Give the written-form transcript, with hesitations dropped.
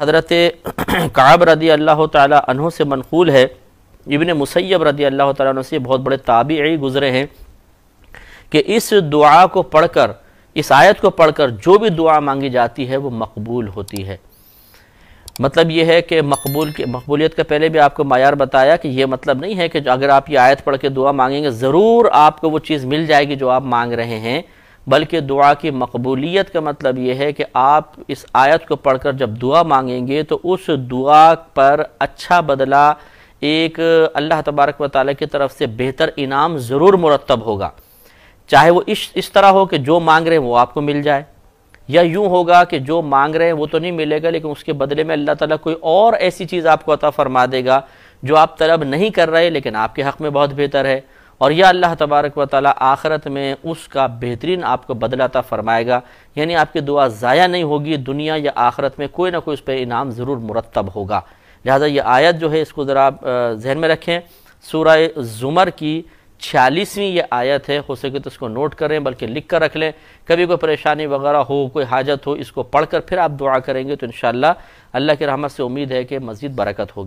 حضرت کعب رضی اللہ تعالیٰ عنہ سے منقول ہے، ابن مسیب رضی اللہ تعالیٰ عنہ سے بہت بڑے تابعی گزرے ہیں کہ اس دعا کو پڑھ کر، اس آیت کو پڑھ کر جو بھی دعا مانگی جاتی ہے وہ مقبول ہوتی ہے۔ مطلب یہ ہے کہ مقبولیت کا پہلے بھی آپ کو معیار بتایا کہ یہ مطلب نہیں ہے کہ اگر آپ یہ آیت پڑھ کے دعا مانگیں گے ضرور آپ کو وہ چیز مل جائے گی جو آپ مانگ رہے ہیں، بلکہ دعا کی مقبولیت کا مطلب یہ ہے کہ آپ اس آیت کو پڑھ کر جب دعا مانگیں گے تو اس دعا پر اچھا بدلہ، ایک اللہ تبارک و تعالیٰ کی طرف سے بہتر انعام ضرور مرتب ہوگا، چاہے وہ اس طرح ہو کہ جو مانگ رہے ہیں وہ آپ کو مل جائے، یا یوں ہوگا کہ جو مانگ رہے ہیں وہ تو نہیں ملے گا لیکن اس کے بدلے میں اللہ تعالیٰ کوئی اور ایسی چیز آپ کو عطا فرما دے گا جو آپ طلب نہیں کر رہے لیکن آپ کے حق میں بہت بہتر ہے، اور یا اللہ تبارک و تعالیٰ آخرت میں اس کا بہترین آپ کو بدلہ عطا فرمائے گا، یعنی آپ کی دعا ضائع نہیں ہوگی، دنیا یا آخرت میں کوئی نہ کوئی اس پہ انعام ضرور مرتب ہوگا۔ لہذا یہ آیت جو ہے اس کو ذرا آپ ذہن میں رکھیں، سورہ زمر کی 46ویں یہ آیت ہے، ہو سکے تو اس کو نوٹ کریں بلکہ لکھ کر رکھ لیں، کبھی کوئی پریشانی وغیرہ ہو، کوئی حاجت ہو، اس کو پڑھ کر پھر آپ دعا کریں گے تو انشاءاللہ اللہ کی رحمت سے امید ہے کہ مزید برکت ہوگی۔